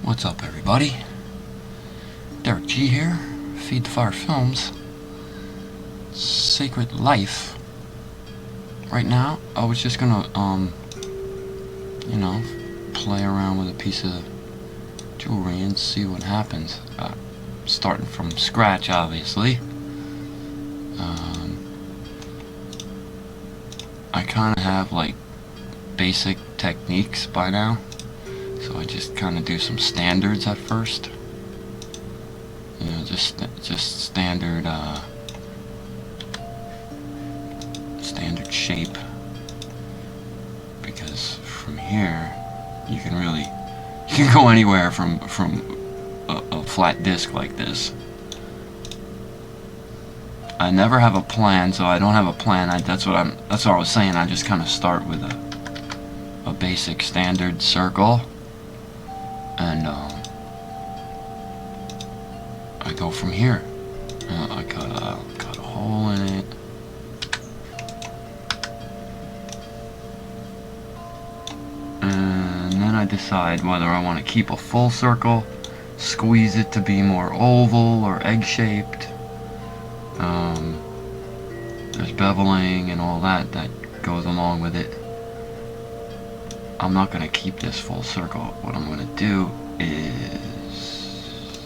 What's up, everybody? Derek G here, FTF Films, SacredLife. Right now, I was just gonna, play around with a piece of jewelry and see what happens. Starting from scratch, obviously. I kind of have like basic techniques by now. So I just kind of do some standards at first. You know, just standard standard shape. Because from here, you can go anywhere from a flat disc like this. I never have a plan, so I don't have a plan. That's what I was saying. I just kind of start with a basic standard circle. And I go from here. I cut a hole in it. And then I decide whether I want to keep a full circle, squeeze it to be more oval or egg-shaped. There's beveling and all that goes along with it. I'm not going to keep this full circle. What I'm going to do is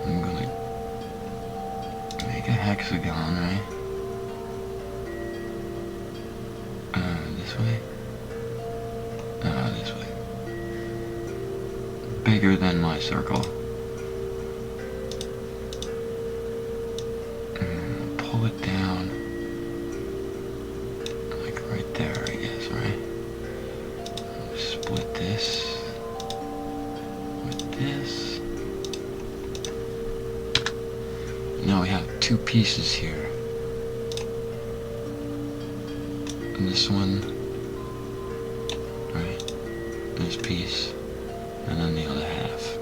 I'm going to make a hexagon, right? This way? This way. Bigger than my circle. And pull it down. Like right there, I guess, right? Split this with this. Now we have two pieces here. And this one, right? This piece, and then the other half.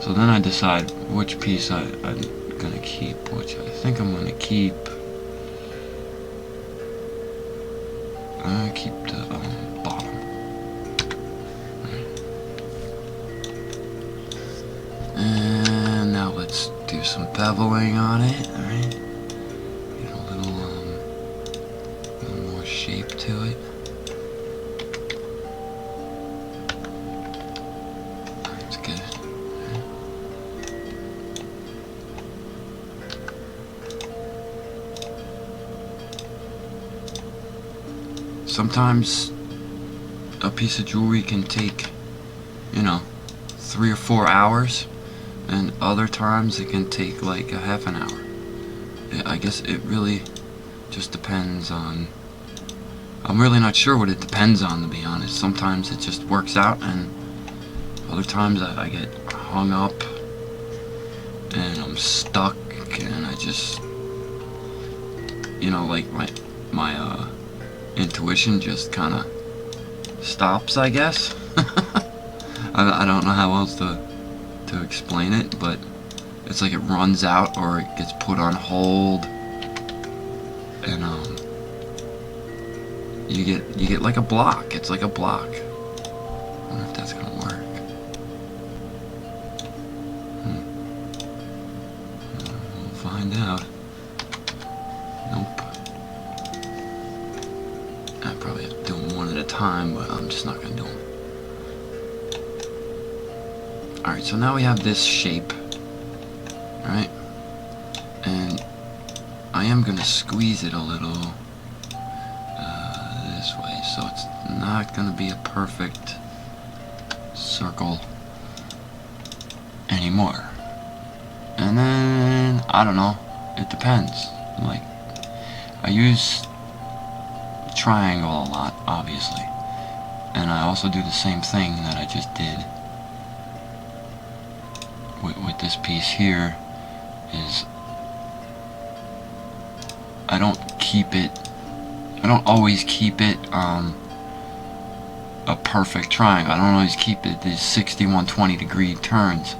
So then I decide which piece I'm gonna keep, which I think I'm gonna keep. I keep the bottom. And now let's do some beveling on it, alright? Get a little more shape to it. That's good. Sometimes a piece of jewelry can take, 3 or 4 hours, and other times it can take like a half an hour. I guess it really just depends on, I'm really not sure what it depends on, to be honest. Sometimes it just works out, and other times I get hung up and I'm stuck, and I just, like my intuition just kind of stops, I guess. I don't know how else to explain it, but it's like it runs out or it gets put on hold, and you get like a block. It's like a block. I don't know if that's gonna work. We'll find out. Nope. I probably have to do them one at a time, but I'm just not gonna do them. Alright, so now we have this shape, right? And I am going to squeeze it a little this way, so it's not going to be a perfect circle anymore. And then, I don't know, it depends. Like, I use triangle a lot, obviously. And I also do the same thing that I just did with this piece here. Is I don't always keep it a perfect triangle. I don't always keep it these 61-20 degree turns.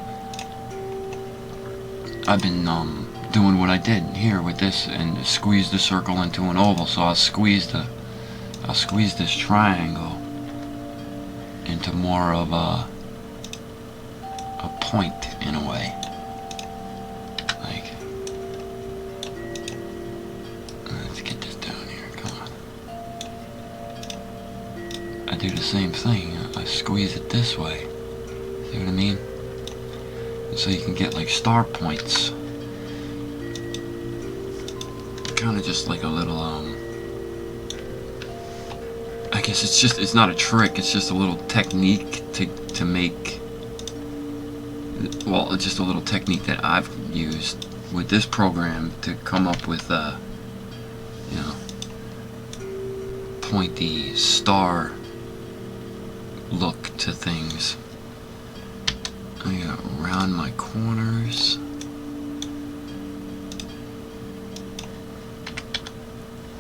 I've been doing what I did here with this and squeeze the circle into an oval. So I'll squeeze this triangle into more of a a point in a way. Like, let's get this down here, come on. I do the same thing, I squeeze it this way, see what I mean? So you can get like star points. Kind of just like a little, I guess it's not a trick, it's just a little technique to make, well, it's just a little technique that I've used with this program to come up with, you know, pointy star look to things. I gotta round my corners.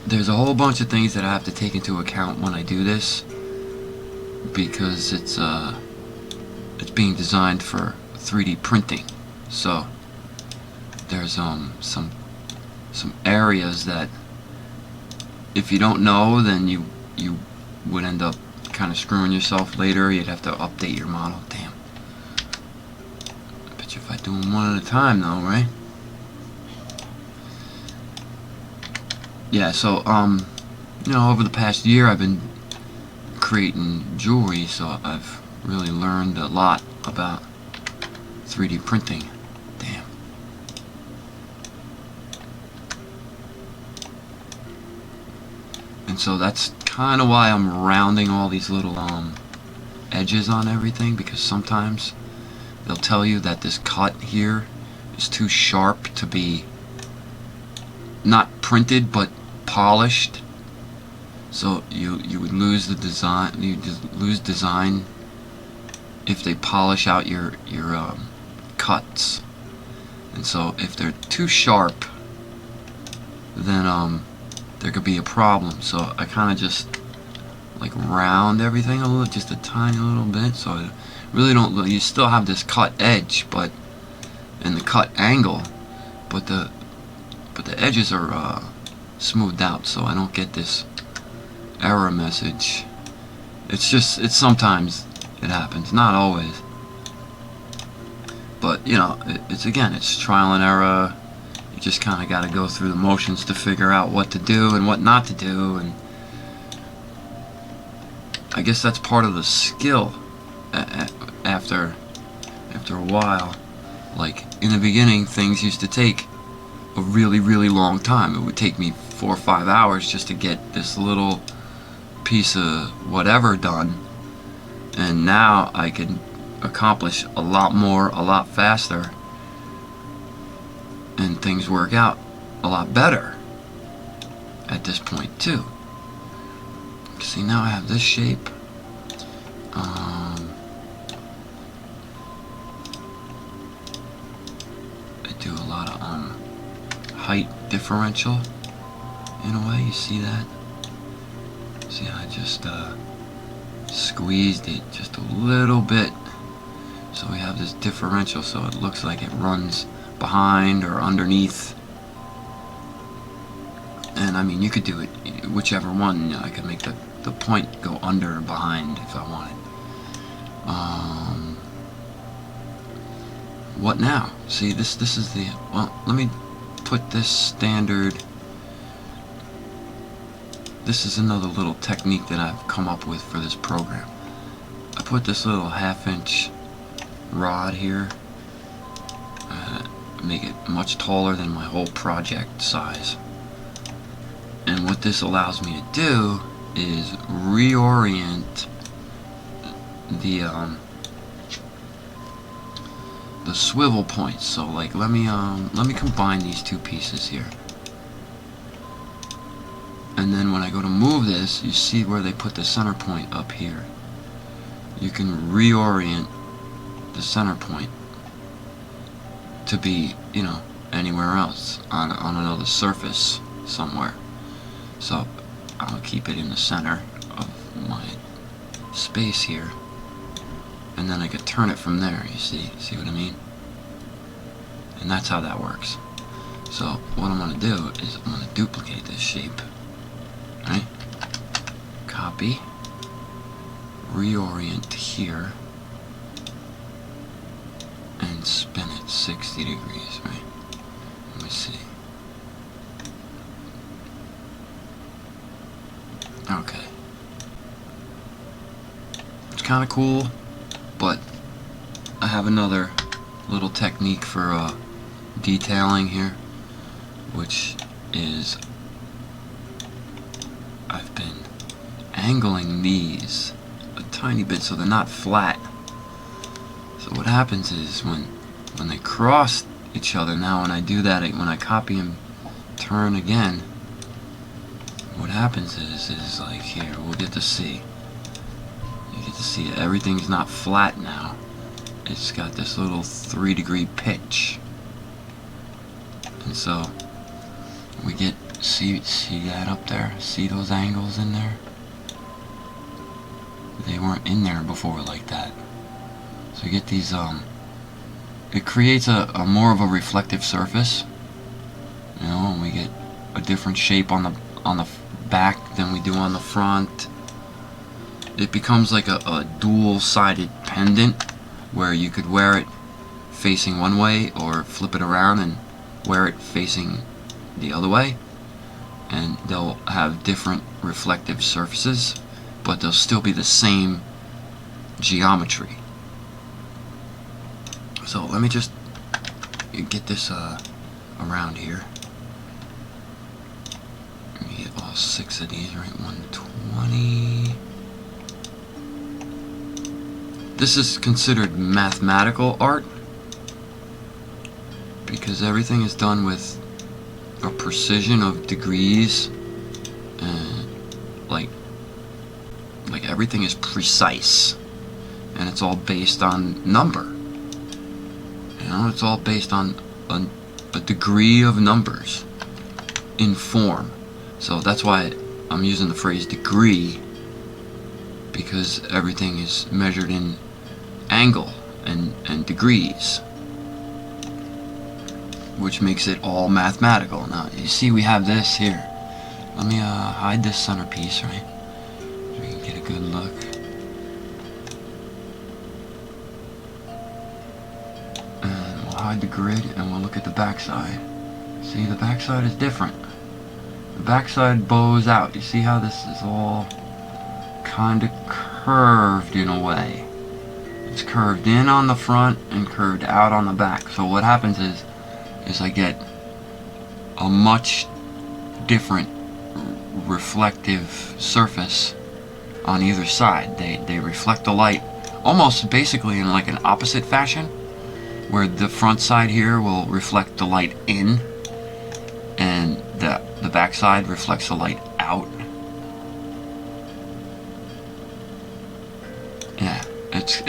There's a whole bunch of things that I have to take into account when I do this, because it's being designed for 3D printing. So there's some areas that if you don't know, then you would end up kind of screwing yourself later. You'd have to update your model. Damn. I bet you if I do them one at a time though, right? Yeah, so, you know, over the past year I've been creating jewelry, so I've really learned a lot about 3D printing. Damn. And so that's kind of why I'm rounding all these little, edges on everything, because sometimes they'll tell you that this cut here is too sharp to be not printed but polished, so you would lose the design. You lose design if they polish out your cuts. And so if they're too sharp, then there could be a problem. So I kind of just like round everything a little, just a tiny little bit, so it really don't look. You still have this cut edge, but and the cut angle, but the edges are smoothed out, so I don't get this error message. It's just, it's sometimes it happens, not always. But you know, it's again, it's trial and error. You just kind of got to go through the motions to figure out what to do and what not to do, and I guess that's part of the skill. After a while, like in the beginning, things used to take a really long time. It would take me 4 or 5 hours just to get this little piece of whatever done, and now I can accomplish a lot more, a lot faster, and things work out a lot better at this point too. See, now I have this shape. I do a lot of height differential in a way. You see that? See, I just squeezed it just a little bit, so we have this differential, so it looks like it runs behind or underneath. And I mean, you could do it whichever one. I could make the point go under or behind if I wanted. What now? See, this is the, well, let me put this standard. This is another little technique that I've come up with for this program. I put this little 1/2 inch rod here, make it much taller than my whole project size. And what this allows me to do is reorient the swivel points. So like, let me combine these two pieces here. And then when I go to move this, you see where they put the center point up here. You can reorient the center point to be, you know, anywhere else on another surface somewhere. So I'll keep it in the center of my space here, and then I could turn it from there. You see what I mean? And that's how that works. So what I'm going to do is I'm going to duplicate this shape, right? Copy, reorient here, spin it 60 degrees, right? Let me see. Okay. It's kind of cool, but I have another little technique for detailing here, which is I've been angling these a tiny bit so they're not flat. So what happens is when they cross each other, now when I do that, when I copy and turn again, what happens is like here, we'll get to see. You get to see it. Everything's not flat now. It's got this little 3-degree pitch. And so we get, see that up there? See those angles in there? They weren't in there before like that. So you get these, it creates a more of a reflective surface. You know, and we get a different shape on the back than we do on the front. It becomes like a dual-sided pendant where you could wear it facing one way or flip it around and wear it facing the other way, and they'll have different reflective surfaces, but they'll still be the same geometry. So let me just get this around here. Let me get all 6 of these, right? 120. This is considered mathematical art because everything is done with a precision of degrees, and like everything is precise, and it's all based on number. You know, it's all based on a degree of numbers in form. So that's why I'm using the phrase degree, because everything is measured in angle and degrees, which makes it all mathematical. Now you see we have this here. Let me hide this centerpiece, right, so we can get a good look. And we'll hide the grid and we'll look at the backside. See, the backside is different. The backside bows out. You see how this is all kind of curved in a way. It's curved in on the front and curved out on the back. So what happens is I get a much different reflective surface on either side. They reflect the light almost basically in like an opposite fashion, where the front side here will reflect the light in, and the back side reflects the light out. Yeah, it's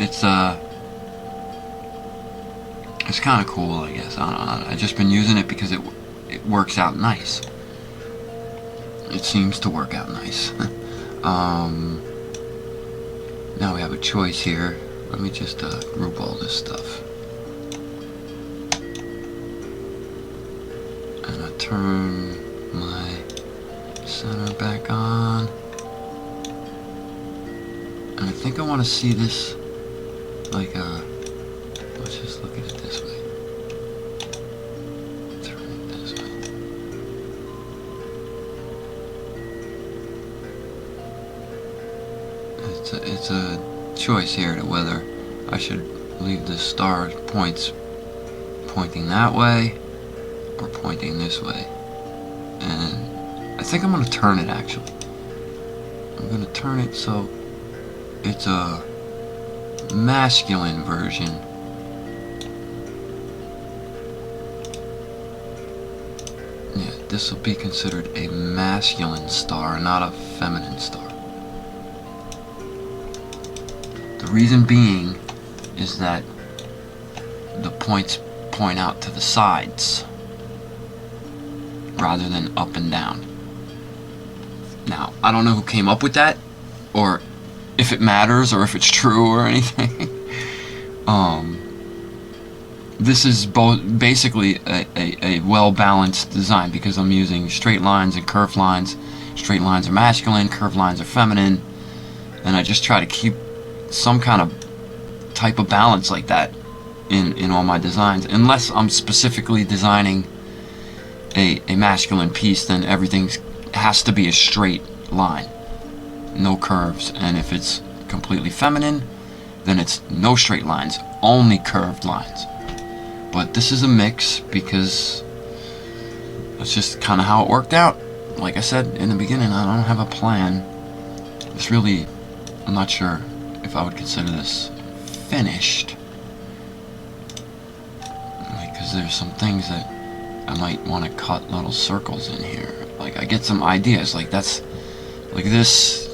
kind of cool, I guess. I've just been using it because it works out nice. It seems to work out nice. Now we have a choice here. Let me just group all this stuff. And I turn my center back on. And I think I want to see this like let's just look at it this way. Turn it this way. It's a choice here to whether I should leave the star points pointing that way or pointing this way. And I think I'm going to turn it, actually. I'm going to turn it so it's a masculine version. Yeah, this will be considered a masculine star, not a feminine star. The reason being is that the points point out to the sides rather than up and down. Now, I don't know who came up with that, or if it matters, or if it's true or anything. This is basically a well-balanced design, because I'm using straight lines and curved lines. Straight lines are masculine, curved lines are feminine, and I just try to keep some kind of type of balance like that in all my designs. Unless I'm specifically designing a masculine piece, then everything has to be a straight line, no curves. And if it's completely feminine, then it's no straight lines, only curved lines. But this is a mix because that's just kind of how it worked out. Like I said in the beginning, I don't have a plan. It's really, I'm not sure if I would consider this finished, because there's some things that I might want to cut little circles in here. Like I get some ideas, like that's, like this,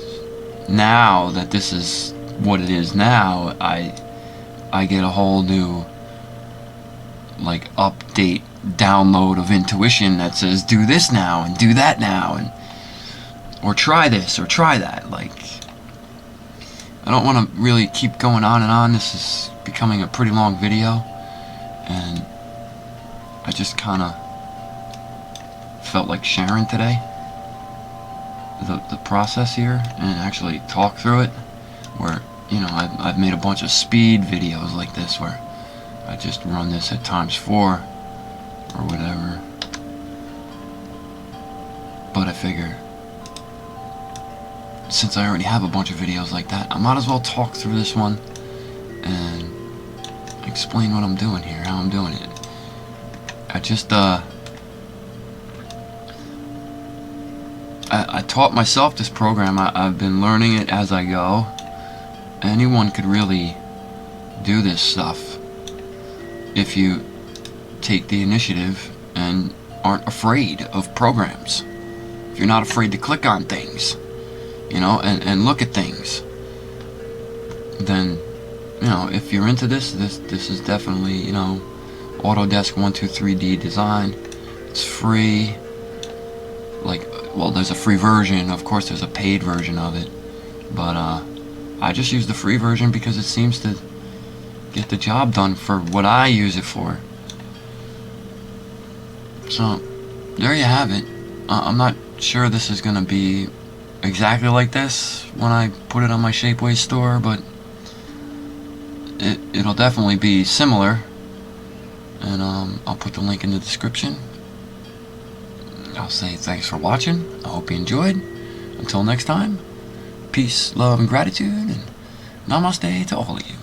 now that this is what it is now, I get a whole new, like, update, download of intuition that says do this now and do that now, and or try this or try that. Like, I don't want to really keep going on and on. This is becoming a pretty long video, and I just kind of felt like sharing today the process here and actually talk through it, where, you know, I've made a bunch of speed videos like this where I just run this at ×4 or whatever, but I figure since I already have a bunch of videos like that, I might as well talk through this one and explain what I'm doing here, how I'm doing it. I just I taught myself this program. I've been learning it as I go. Anyone could really do this stuff if you take the initiative and aren't afraid of programs. If you're not afraid to click on things, you know, and look at things, then, you know, if you're into this is definitely, you know, Autodesk 123D design. It's free. Like, well, there's a free version, of course there's a paid version of it, but I just use the free version because it seems to get the job done for what I use it for. So there you have it. I'm not sure this is gonna be exactly like this when I put it on my Shapeways store, but it'll definitely be similar, and I'll put the link in the description. I'll say thanks for watching. I hope you enjoyed. Until next time, peace, love, and gratitude, and namaste to all of you.